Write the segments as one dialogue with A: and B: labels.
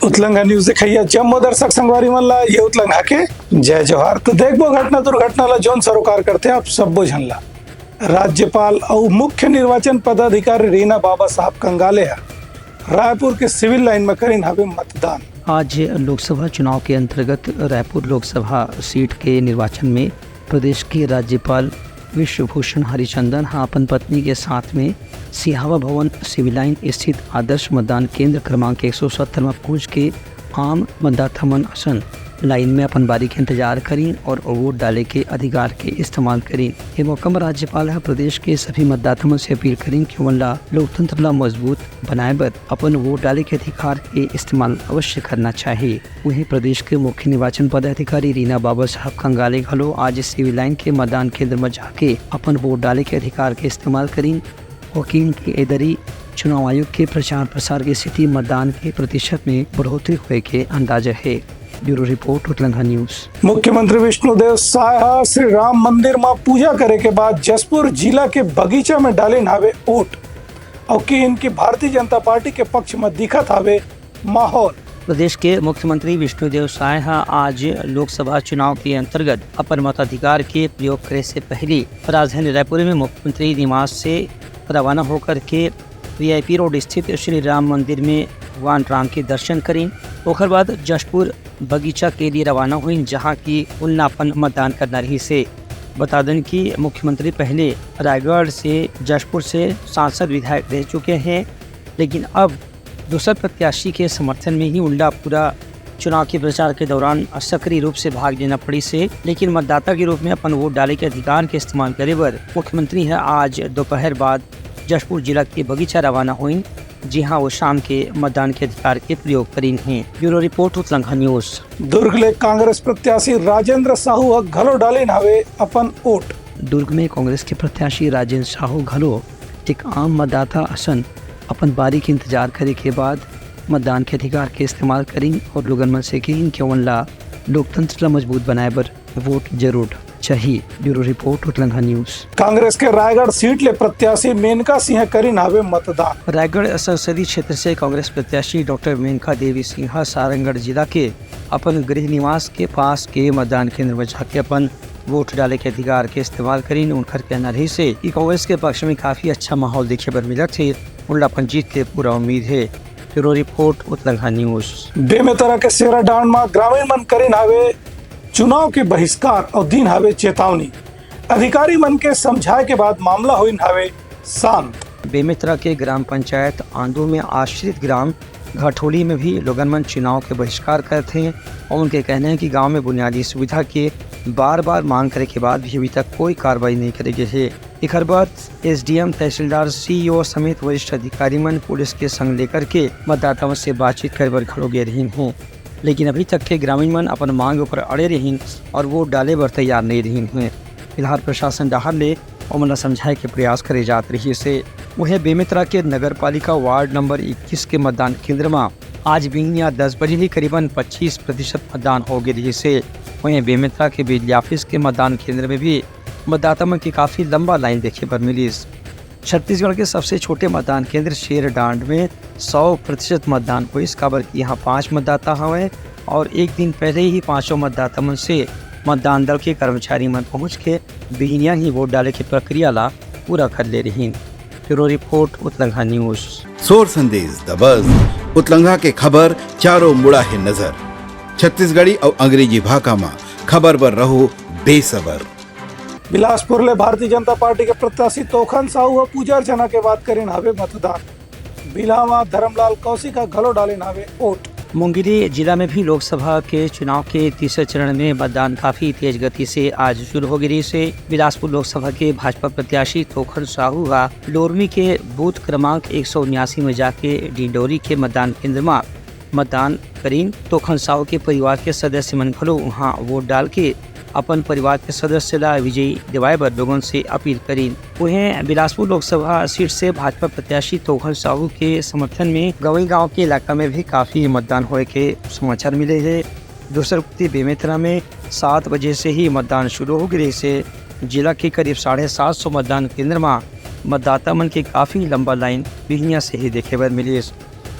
A: उतलंगा news देखिए जम्मू दर्शक संगवारी मल्ला ये उतलंगा के जय जोहार। तो देखबो घटना दुर्घटना ला जोन सरोकार करते आप सब बुझनला। राज्यपाल और मुख्य निर्वाचन पदाधिकारी रीना बाबा साहब कंगाले रायपुर के सिविल लाइन में करीन हवे मतदान।
B: आज लोकसभा चुनाव के अंतर्गत रायपुर लोकसभा सीट के निर्वाचन में प्रदेश के राज्यपाल विश्वभूषण हरिचंदन अपन पत्नी के साथ में सिहावा भवन सिविल लाइन स्थित आदर्श मतदान केंद्र क्रमांक 170 में पहुँच के आम मतदाता मन असन लाइन में अपन बारी के इंतजार करी और वोट डाले के अधिकार के इस्तेमाल करी। ये मौका में राज्यपाल प्रदेश के सभी मतदाता मन से अपील करी कि उनला लोकतंत्र ला मजबूत बनाए बर अपन वोट डाले के अधिकार के इस्तेमाल अवश्य करना चाहिए। वहीं प्रदेश के मुख्य निर्वाचन पदाधिकारी रीना बाबा साहब कंगाले घलो आज सिविल लाइन के मतदान केंद्र में जाके अपन वोट डाले के अधिकार के इस्तेमाल करी। वकील के एदरी चुनाव आयोग के प्रचार प्रसार की स्थिति मतदान के प्रतिशत में बढ़ोतरी हुए के अंदाजा है। Bureau report उतलंगा news.
A: मुख्यमंत्री विष्णुदेव साय श्री राम मंदिर में पूजा करे के बाद जसपुर जिला के बगीचा में डाले नावे वोट और कि इनकी भारतीय जनता पार्टी के पक्ष में दिखत हावे माहौल।
B: प्रदेश के मुख्यमंत्री विष्णुदेव साय आज लोकसभा चुनाव के अंतर्गत अपन मताधिकार के प्रयोग करे से पहले राजधानी रायपुर में मुख्यमंत्री निवास से रवाना होकर के VIP रोड स्थित श्री राम मंदिर में भगवान राम के दर्शन करें। ओकर बाद जशपुर बगीचा के लिए रवाना हुई, जहां की उल्लापन मतदान करना रही से। बता दें कि मुख्यमंत्री पहले रायगढ़ से जशपुर से सांसद विधायक रह चुके हैं, लेकिन अब दूसरे प्रत्याशी के समर्थन में ही उल्ला पूरा चुनाव के प्रचार के दौरान सक्रिय रूप से भाग लेना पड़ी से। लेकिन मतदाता के रूप में अपन वोट डाले के अधिकार के इस्तेमाल करे पर मुख्यमंत्री है आज दोपहर बाद जशपुर जिला के बगीचा रवाना हुई, जी हाँ वो शाम के मतदान के अधिकार के प्रयोग करीन हैं। Bureau report उतलंगा news.
A: दुर्ग ले कांग्रेस प्रत्याशी राजेंद्र साहू घलो डाले नावे अपन वोट।
B: दुर्ग में कांग्रेस के प्रत्याशी राजेंद्र साहू घलो एक आम मतदाता असन अपन बारी के इंतजार करे के बाद मतदान के अधिकार के इस्तेमाल करी और लोगन मन से कही कि उनला लोकतंत्र ला मजबूत बनाए बर वोट जरूर चाहिए। Bureau report उतलंगा news.
A: कांग्रेस के रायगढ़ सीट ले प्रत्याशी मेनका सिंह करी नावे मतदान।
B: रायगढ़ संसदीय क्षेत्र से कांग्रेस प्रत्याशी डॉक्टर मेनका देवी सिंह सारंगढ़ जिला के अपन गृह निवास के पास के मतदान केंद्र में जाके अपन वोट डाले के अधिकार के इस्तेमाल करी। उनका कहना रही से कि कांग्रेस के पक्ष में काफी अच्छा माहौल देखे पर मिला थे, उनला अपन जीत के पूरा उम्मीद है। Bureau report उतलंगा news.
A: बेमेतरा के सेरा डांड में ग्रामीण मन करी नावे चुनाव के बहिष्कार और दिन हावे चेतावनी। अधिकारी मन के समझाए के बाद मामला हुई हावे शांत।
B: बेमेतरा के ग्राम पंचायत आंदो में आश्रित ग्राम घाटोली में भी लोगन मन चुनाव के बहिष्कार करते हैं और उनके कहना है कि गांव में बुनियादी सुविधा के बार बार मांग करे के बाद भी अभी तक कोई कार्रवाई नहीं करे गई है। एक बाद SDM तहसीलदार CEO समेत वरिष्ठ अधिकारी मन पुलिस के संग लेकर के मतदाताओं से बातचीत कर बर खड़ो गे रही हैं, लेकिन अभी तक के ग्रामीण मन अपन मांग पर अड़े रही और वोट डाले बर तैयार नहीं रही हैं। फिलहाल प्रशासन डहार ले और समझाए के प्रयास करे जात रही से। वह बेमेतरा के नगर पालिका वार्ड नंबर 21 के मतदान केंद्र में आज बिंगिया 10 बजे ही करीबन 25% मतदान हो गई रही से। वहीं बेमेतरा के बिजली ऑफिस के मतदान केंद्र में भी मतदाता मन की काफ़ी लंबा लाइन देखे पर मिली। छत्तीसगढ़ के सबसे छोटे मतदान केंद्र शेरडांड में 100% मतदान हुई। इस खबर की यहाँ 5 मतदाता हुए और एक दिन पहले ही 5 मतदाता मन से मतदान दल के कर्मचारी मन पहुँच के बिहनिया ही वोट डाले की प्रक्रिया ला पूरा कर ले रही। Bureau report उतलंगा news.
C: सोर संदेश द बज़ उतलंगा के खबर चारों मुड़ा है नजर। छत्तीसगढ़ी और अंग्रेजी भाषा में खबर पर रहो बेसबर।
A: बिलासपुर ले भारतीय जनता पार्टी के प्रत्याशी तोखन साहू पूजा अर्चना के बाद करें हावे मतदान। बिलावा धर्मलाल कौशिका घलो डाले नावे वोट।
B: मुंगेली जिला में भी लोकसभा के चुनाव के तीसरे चरण में मतदान काफी तेज गति से आज शुरू हो गई से। बिलासपुर लोकसभा के भाजपा प्रत्याशी तोखन साहू लोरमी के बूथ क्रमांक 179 में जाके डिंडोरी के मतदान केंद्र में मतदान करीन। तोखन साहू के परिवार के सदस्य मन घलो वहाँ वोट डाल के अपन परिवार के सदस्य ला विजयी दिवाए बर लोगों से अपील करी। वहीं बिलासपुर लोकसभा सीट से भाजपा प्रत्याशी तोखन साहू के समर्थन में गवई गांव के इलाका में भी काफी मतदान होने के समाचार मिले हैं। दूसरे बेमेतरा में 7 बजे से ही मतदान शुरू हो गए से जिला के करीब 750 मतदान केंद्र में मतदाता मन के काफी लंबा लाइन बिहनिया से ही देखे बर मिली।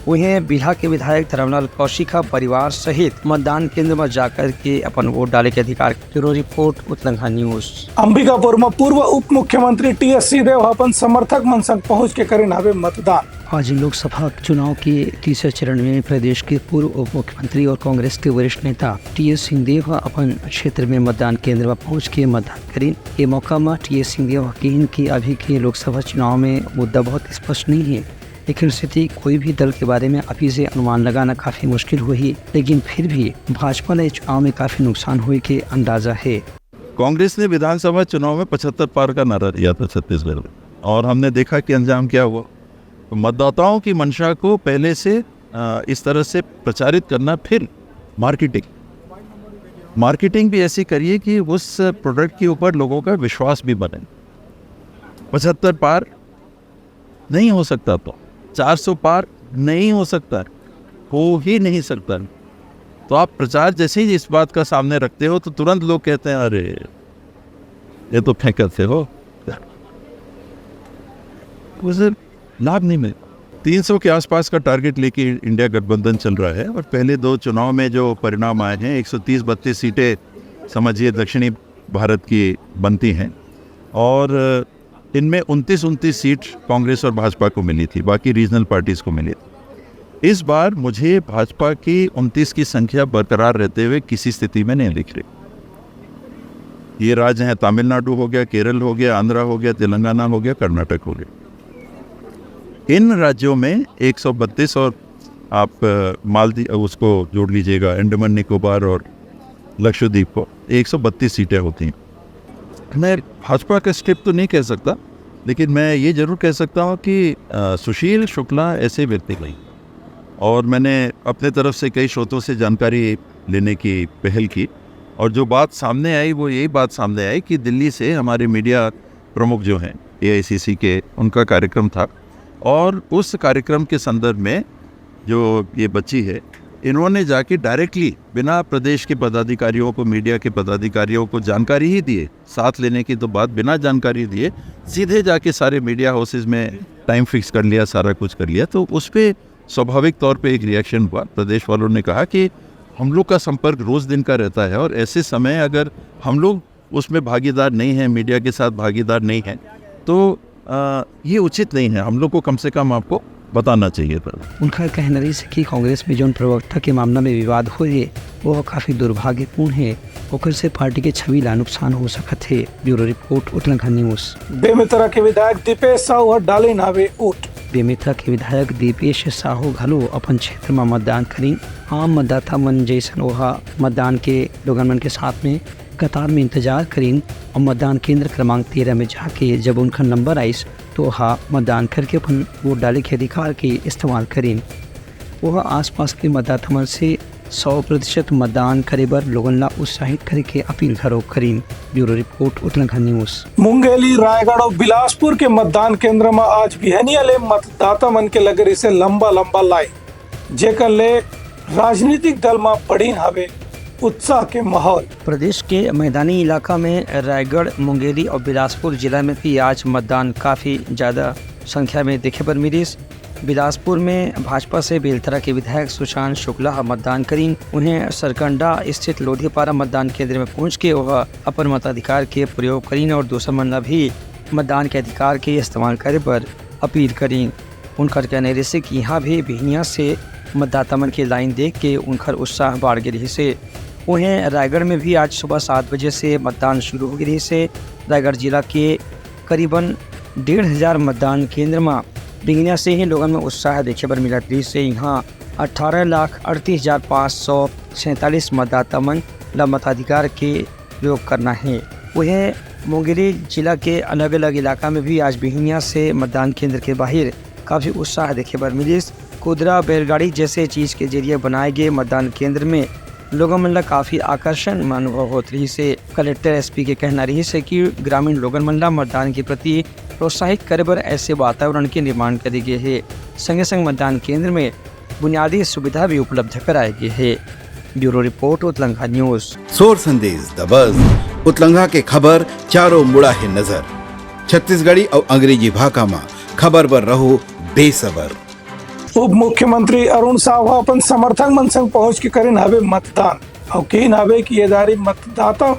B: उन्हें बिल्हा के विधायक धर्मलाल कौशिक परिवार सहित मतदान केंद्र में जाकर के अपन वोट डाले के अधिकार। Bureau report Utlangha news.
A: Ambikapur में पूर्व उप मुख्यमंत्री टी.एस. सिंहदेव अपन समर्थक मन संग पहुंच के करे नावे मतदान।
B: आज लोकसभा चुनाव के तीसरे चरण में प्रदेश के पूर्व उप मुख्यमंत्री और कांग्रेस के वरिष्ठ नेता टी.एस. सिंहदेव अपन क्षेत्र में मतदान केंद्र में पहुंच के मतदान करें। ये मौका में टी.एस. सिंहदेव कहन कि अभी के लोकसभा चुनाव में मुद्दा बहुत स्पष्ट नहीं है, लेकिन स्थिति कोई भी दल के बारे में अभी से अनुमान लगाना काफी मुश्किल हुई, लेकिन फिर भी भाजपा ने चुनाव में काफी नुकसान हुए के अंदाजा है।
D: कांग्रेस ने विधानसभा चुनाव में 75 पार का नारा दिया था छत्तीसगढ़ में, और हमने देखा कि अंजाम क्या हुआ। मतदाताओं की मंशा को पहले से इस तरह से प्रचारित करना, फिर मार्केटिंग भी ऐसी करिए कि उस प्रोडक्ट के ऊपर लोगों का विश्वास भी बने। 75 पार नहीं हो सकता, तो 400 पार नहीं हो सकता, हो ही नहीं सकता। तो आप प्रचार जैसे ही इस बात का सामने रखते हो तो तुरंत लोग कहते हैं अरे ये तो फेंकते हो, उसे लाभ नहीं मिले। 300 के आसपास का टारगेट लेके इंडिया गठबंधन चल रहा है, और पहले दो चुनाव में जो परिणाम आए हैं 130-32 सीटें समझिए दक्षिणी भारत की बनती हैं, और इनमें 29 सीट कांग्रेस और भाजपा को मिली थी, बाकी रीजनल पार्टीज को मिली थी। इस बार मुझे भाजपा की 29 की संख्या बरकरार रहते हुए किसी स्थिति में नहीं दिख रही। ये राज्य हैं तमिलनाडु हो गया, केरल हो गया, आंध्रा हो गया, तेलंगाना हो गया, कर्नाटक हो गया। इन राज्यों में 132 और आप मालदीव उसको जोड़ लीजिएगा, अंडमान निकोबार और लक्षद्वीप को 132 सीटें होती हैं। मैं भाजपा का स्टेप तो नहीं कह सकता, लेकिन मैं ये जरूर कह सकता हूँ कि सुशील शुक्ला ऐसे व्यक्ति नहीं, और मैंने अपने तरफ से कई स्रोतों से जानकारी लेने की पहल की, और जो बात सामने आई वो यही बात सामने आई कि दिल्ली से हमारे मीडिया प्रमुख जो हैं AICC के, उनका कार्यक्रम था, और उस कार्यक्रम के संदर्भ में जो ये बच्ची है, इन्होंने जाके डायरेक्टली बिना प्रदेश के पदाधिकारियों को, मीडिया के पदाधिकारियों को जानकारी ही दिए, साथ लेने की तो बात, बिना जानकारी दिए सीधे जाके सारे मीडिया हाउसेज में टाइम फिक्स कर लिया, सारा कुछ कर लिया। तो उस पर स्वाभाविक तौर पे एक रिएक्शन हुआ। प्रदेश वालों ने कहा कि हम लोग का संपर्क रोज़ दिन का रहता है, और ऐसे समय अगर हम लोग उसमें भागीदार नहीं हैं, मीडिया के साथ भागीदार नहीं हैं, तो ये उचित नहीं है, हम लोग को कम से कम आपको बताना चाहिए था।
B: उनका कहना है कि कांग्रेस में जो प्रवक्ता के मामला में विवाद हुए वो काफी दुर्भाग्यपूर्ण है, ओकर से पार्टी के छवि ला नुकसान हो सकत है। Bureau report Uttarakhand news.
A: Bemetara के विधायक दीपेश साहू और डाले नावे वोट।
B: बेमेतरा के विधायक दीपेश साहू घलो अपन क्षेत्र में मतदान करी। आम मतदाता मन जैसन वह मतदान के लोगन मन के साथ में कतार में इंतजार करीन, और मतदान केंद्र क्रमांक 13 में जाके जब उनका नंबर आइस तो वह मतदान करके अपन वोट डाले के अधिकार के इस्तेमाल करीन। वह आसपास के मतदाता मन से 100% मतदान करे बर लोगन ला उत्साहित करे के अपील करीन। Bureau report Uttarakhand news.
A: Mungeli, Raigarh और बिलासपुर के मतदान केंद्र में आज बिहनिया ले मतदाता मन के लगरी से लंबा लाइन, जेकर ले राजनीतिक दल में बड़ी हवे उत्साह के माहौल।
B: प्रदेश के मैदानी इलाका में रायगढ़, मुंगेली और बिलासपुर जिला में भी आज मतदान काफ़ी ज़्यादा संख्या में देखे पर मिली। बिलासपुर में भाजपा से बेलतरा के विधायक सुशांत शुक्ला मतदान करीन। उन्हें सरकंडा स्थित लोधीपारा मतदान केंद्र में पहुंच के वह अपन मताधिकार के प्रयोग करीन, और दूसरा मल्ला भी मतदान के अधिकार के इस्तेमाल करे पर अपील करीन। उनकर कहने रहे कि यहाँ भी बिहनिया से मतदाता मन की लाइन देख के उनकर उत्साह बढ़ गई से। उन्हें रायगढ़ में भी आज सुबह 7 बजे से मतदान शुरू हो गई से। रायगढ़ जिला के करीबन 1,500 मतदान केंद्र में बिहनिया से ही लोगों में उत्साह देखे पर मिला रही से। यहाँ 18,38,547 मतदाता मन ला मताधिकार के प्रयोग करना है। वह मुंगेली जिला के अलग अलग इलाका में भी आज बिहनिया से मतदान केंद्र के बाहर काफ़ी उत्साह देखे पर मिली। कुदरा बैलगाड़ी जैसे चीज़ के जरिए बनाए गए मतदान केंद्र में लोगों मन ला काफ़ी आकर्षण अनुभव होत रही से। कलेक्टर SP के कहना रही से कि ग्रामीण लोगन मन ला मतदान के प्रति प्रोत्साहित करे बर ऐसे वातावरण के निर्माण करे गए है। संगे संग मतदान केंद्र में बुनियादी सुविधा भी उपलब्ध कराए गए है। Bureau report Utlangha news.
C: सोर संदेश द बज़ उत्तलंघा के खबर चारों मुड़ा है नजर। छत्तीसगढ़ी और अंग्रेजी भाषा में खबर बर रहो बेसबर।
A: उप मुख्यमंत्री अरुण साव अपन समर्थक मन संग पहुंच के करें हवे मतदान और कहीं हवे कि ये दारी मतदाता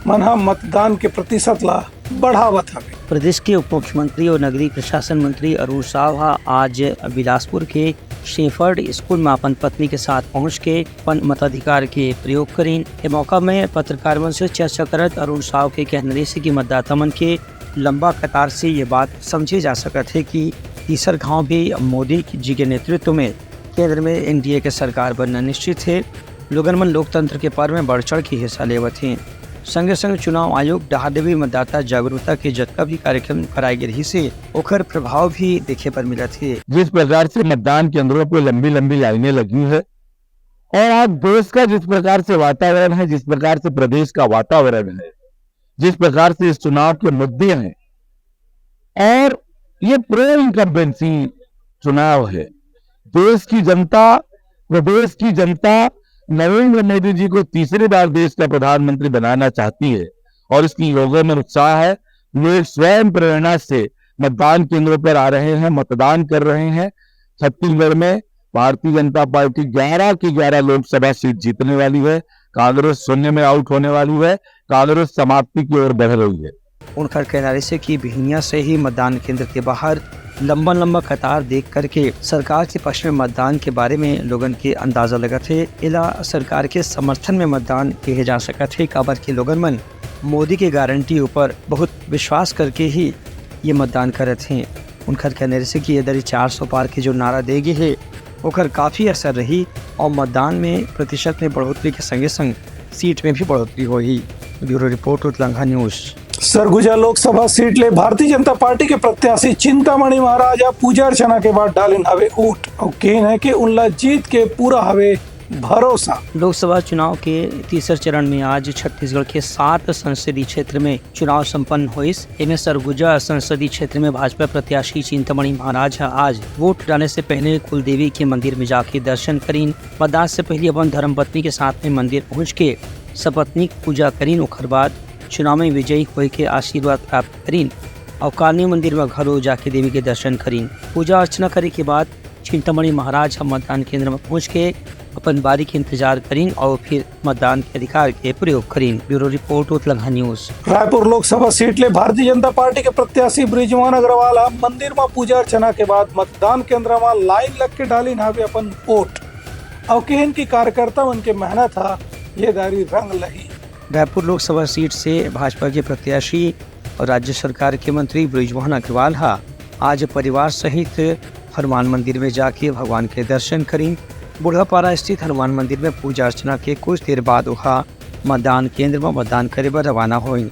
A: मन हा मतदान के प्रतिशत ला बढ़ावत हवे।
B: प्रदेश के उप मुख्यमंत्री और नगरीय प्रशासन मंत्री अरुण साव आज बिलासपुर के शेफर्ड स्कूल में अपन पत्नी के साथ पहुंच के अपन मताधिकार के प्रयोग करें। इस मौका में पत्रकार मन से चर्चा करत अरुण साव के कहने से कि मतदाता मन के लंबा कतार से ये बात समझी जा सकत है कि तीसर गांव भी मोदी जी के नेतृत्व में केंद्र में एनडीए के सरकार बनना निश्चित है। लोगन मन लोकतंत्र के पर्व में बढ़ चढ़ के हिस्सा लेवत हैं। संगे संग चुनाव आयोग डहार भी मतदाता जागरूकता के जतका भी कार्यक्रम कराए गए से ओकर प्रभाव भी देखे पर मिला थे।
E: जिस प्रकार से मतदान केंद्रों पर लंबी लंबी लाइनें लगी है और आज देश का जिस प्रकार से वातावरण है, जिस प्रकार से प्रदेश का वातावरण है, जिस प्रकार से इस चुनाव के मुद्दे हैं और ये प्रो इनकम्बेंसी चुनाव है। देश की जनता, प्रदेश की जनता नरेंद्र मोदी जी को तीसरी बार देश का प्रधानमंत्री बनाना चाहती है और इसकी लोगों में उत्साह है। लोग स्वयं प्रेरणा से मतदान केंद्रों पर आ रहे हैं, मतदान कर रहे हैं। छत्तीसगढ़ में भारतीय जनता पार्टी 11 की 11 लोकसभा सीट जीतने वाली है। कांग्रेस शून्य में आउट होने वाली है। कांग्रेस समाप्ति की ओर बढ़ रही है।
B: उनका कहना से कि बिहनिया से ही मतदान केंद्र के बाहर लंबा लंबा कतार देख करके सरकार के पक्ष में मतदान के बारे में लोगन के अंदाजा लगा थे। इला सरकार के समर्थन में मतदान किए जा सका थे। काबर के लोगन मन मोदी के गारंटी ऊपर बहुत विश्वास करके ही ये मतदान करत हैं। उनका कहने से कि यदि 400 पार के जो नारा देगी है ओकर काफ़ी असर रही और मतदान में प्रतिशत में बढ़ोतरी के संगे संग सीट में भी बढ़ोतरी हुई। Bureau report Utlangha news.
A: Surguja Lok Sabha seat ले भारतीय जनता पार्टी के प्रत्याशी चिंतामणि महाराज पूजा अर्चना के बाद डालिन हवे ऊट और कहन है कि उनला जीत के पूरा हवे भरोसा।
B: लोकसभा चुनाव के तीसरे चरण में आज छत्तीसगढ़ के 7 संसदीय क्षेत्र में चुनाव संपन्न हुई। इनमें सरगुजा संसदीय क्षेत्र में भाजपा प्रत्याशी चिंतामणि महाराज आज वोट डालने से पहले कुलदेवी के मंदिर में जाके दर्शन करीन। मतदान से पहले अपन धर्मपत्नी के साथ में मंदिर पहुँच के सपत्नीक पूजा करीन। ओकर बाद चुनाव में विजयी होए के आशीर्वाद प्राप्त करीन और कालनी मंदिर में घरों जाके देवी के दर्शन करीन। पूजा अर्चना करे के बाद चिंतामणि महाराज मतदान केंद्र में पहुँच के अपन बारी के इंतजार करीन और फिर मतदान के अधिकार के प्रयोग करीन। Bureau report Utlangha news.
A: Raipur Lok Sabha seat ले भारतीय जनता पार्टी के प्रत्याशी बृजमोहन अग्रवाल मंदिर में पूजा अर्चना के बाद मतदान केंद्र में लाइन लग के डालिन हवे अपन वोट और कहन की कार्यकर्ता उनके मेहनत था ये दारी रंग लही।
B: रायपुर लोकसभा सीट से भाजपा के प्रत्याशी और राज्य सरकार के मंत्री बृजमोहन अग्रवाल आज परिवार सहित हनुमान मंदिर में जाके भगवान के दर्शन करीं। बुढ़ापारा स्थित हनुमान मंदिर में पूजा अर्चना के कुछ देर बाद वह मतदान केंद्र में मतदान करे बर रवाना हुई।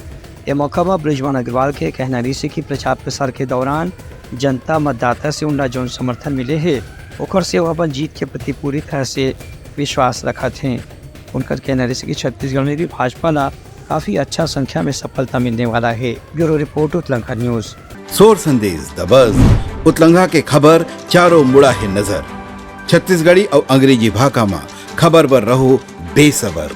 B: ये मौका पर बृजमोहन अग्रवाल के कहना से कि प्रचार प्रसार के दौरान जनता मतदाता से उनका जो समर्थन मिले है ओकर से वह अपन जीत के प्रति पूरी तरह से विश्वास रखा थे। उनका कहना से कि छत्तीसगढ़ में भी भाजपा ला काफी अच्छा संख्या में सफलता मिलने वाला है। Bureau report Utlangha news.
C: सोर संदेश द बज़ उतलंघा के खबर चारों मुड़ा है नजर। छत्तीसगढ़ी और अंग्रेजी भाषा में खबर पर रहो बेसबर।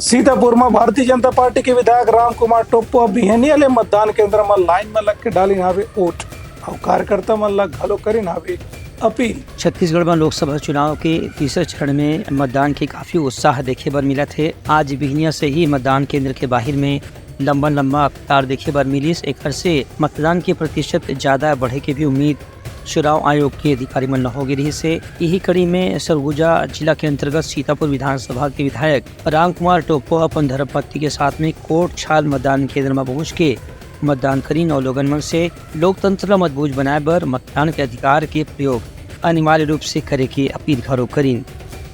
A: सीतापुर में भारतीय जनता पार्टी के विधायक राम कुमार टोप्पो बिहनिया ले मतदान केंद्र में लाइन में लग के डालिन हवे वोट और कार्यकर्ता मन ला घलो करिन हवे अपील।
B: छत्तीसगढ़ में लोकसभा चुनाव के तीसरे चरण में मतदान के काफी उत्साह देखे बर मिला थे। आज बिहनिया से ही मतदान केंद्र के बाहर में लंबा लंबा कतार देखे बर मिली। एक से मतदान के प्रतिशत ज्यादा बढ़े की भी उम्मीद चुनाव आयोग के अधिकारी मन हो रही से। यही कड़ी में सरगुजा जिला के अंतर्गत सीतापुर विधानसभा के विधायक राम कुमार टोप्पो अपन धर्मपत्नी के साथ में कोट छाल मतदान केंद्र में पहुँच के मतदान करीन और लोगन मन से लोकतंत्र मजबूत बनाए बर मतदान के अधिकार के प्रयोग अनिवार्य रूप से करे की अपील घरों करीन।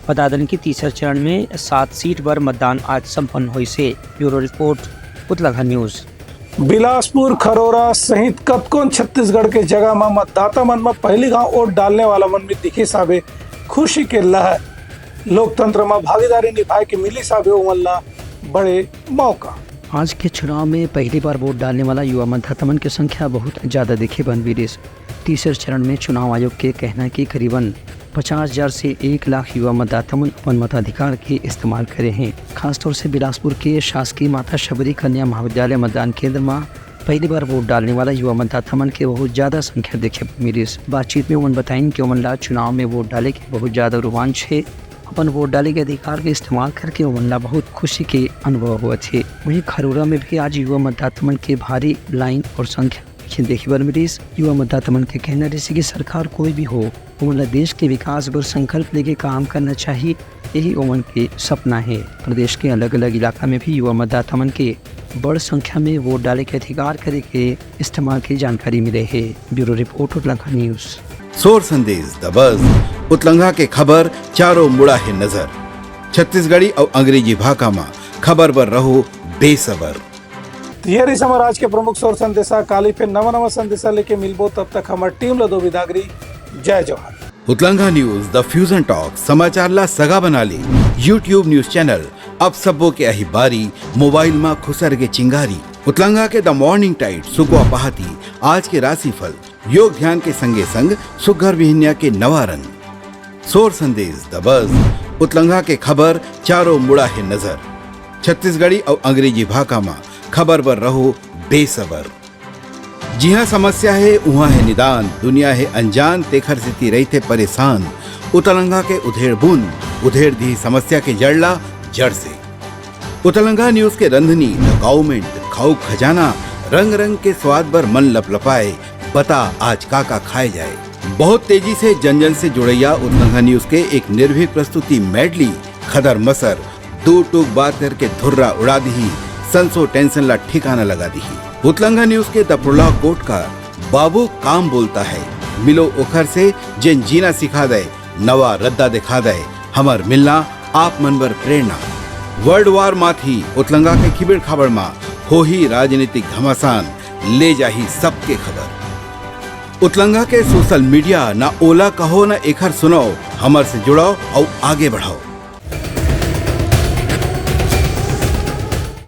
B: बता दें कि तीसरे चरण में 7 सीट पर मतदान आज संपन्न हुई से। Bureau report Utlangha news.
A: Bilaspur Kharora सहित कतकोन छत्तीसगढ़ के जगह में मतदाता मन में पहली गांव वोट डालने वाला मन में दिखे साबे खुशी के लहर। लोकतंत्र में भागीदारी निभाए के मिली साबे उमल्ला बड़े मौका।
B: आज के चुनाव में पहली बार वोट डालने वाला युवा मतदाता मन की संख्या बहुत ज़्यादा दिखे बन विदेश। तीसरे चरण में चुनाव आयोग के कहना कि करीबन 50,000 से 1 लाख युवा मतदाता अपन मताधिकार के इस्तेमाल करे हैं। खासतौर से बिलासपुर के शासकीय माता शबरी कन्या महाविद्यालय मतदान केंद्र में पहली बार वोट डालने वाला युवा मतदाता मन के बहुत ज़्यादा संख्या देखे मिली। इस बातचीत में उमन बताइन कि उमन ला चुनाव में वोट डाले के बहुत ज़्यादा रोमांच है। अपन वोट डाले के अधिकार के इस्तेमाल करके उमन ला बहुत खुशी के अनुभव हुए थे। वहीं खरोरा में भी आज युवा मतदाता मन के भारी लाइन और संख्या देखे बर मिली। युवा मतदाता मन के कहना जैसे कि सरकार कोई भी हो, उमन ला देश के विकास पर संकल्प लेके काम करना चाहिए, यही उमन के सपना है। प्रदेश के अलग अलग इलाका में भी युवा मतदाता मन के बड़ संख्या में वोट डाले के अधिकार करे के इस्तेमाल की जानकारी मिले है। Bureau report Utlangha news.
C: सोर संदेश द बज़ उतलंघा के खबर चारों मुड़ा है नजर। छत्तीसगढ़ी और अंग्रेजी भाषा में खबर बर रहो बेसबर।
A: ये रही हमारे आज के प्रमुख सोर संदेशा। काली फिर नवा संदेशा लेके मिलबो, तब तक हमारे टीम ला दो विदागरी। जय जवाहर।
C: Utlangha news the fusion talk समाचार ला सगा बना ली। यूट्यूब न्यूज चैनल अब सबो के अही बारी मोबाइल में खुसर के चिंगारी। उतलंघा के द मॉर्निंग टाइट सुकुआ पहाती आज के राशिफल योग ध्यान के संगे संग सुघर विहिन्या के नवा रंग। सोर संदेश द बज़ उतलंघा के खबर चारों मुड़ा है नजर। छत्तीसगढ़ी और अंग्रेजी भाषा में खबर बर रहो बेसबर। जी हाँ, समस्या है वहाँ है निदान, दुनिया है अनजान तेखर स्थिति रही थे परेशान। उतलंघा के उधेड़ बूंद उधेड़ दी समस्या के जड़ला जड़ से। उतलंघा न्यूज के रंधनी द गवर्नमेंट खाऊ खजाना रंग रंग के स्वाद बर मन लपलपाए। बता आज का खाए जाए। बहुत तेजी से जन जन से जुड़ैया उतलंघा न्यूज के एक निर्भीक प्रस्तुति मेडली खदर मसर दो टूक बात करके धुर्रा उड़ा दी, संसो टेंशन ला ठिकाना लगा दी। उतलंघा न्यूज के द प्रोलॉग कोट का बाबू काम बोलता है, मिलो ओखर से जिन जीना सिखा दे, नवा रद्दा दिखा दे, हमर मिलना आप मनबर प्रेरणा। वर्ल्ड वार माथी उतलंघा के खिबड़ खबर मा हो ही राजनीतिक घमासान ले जाही सबके खबर। उतलंघा के सोशल मीडिया ना ओला कहो ना एखर सुनाओ, हमर से जुड़ाओ और आगे बढ़ाओ।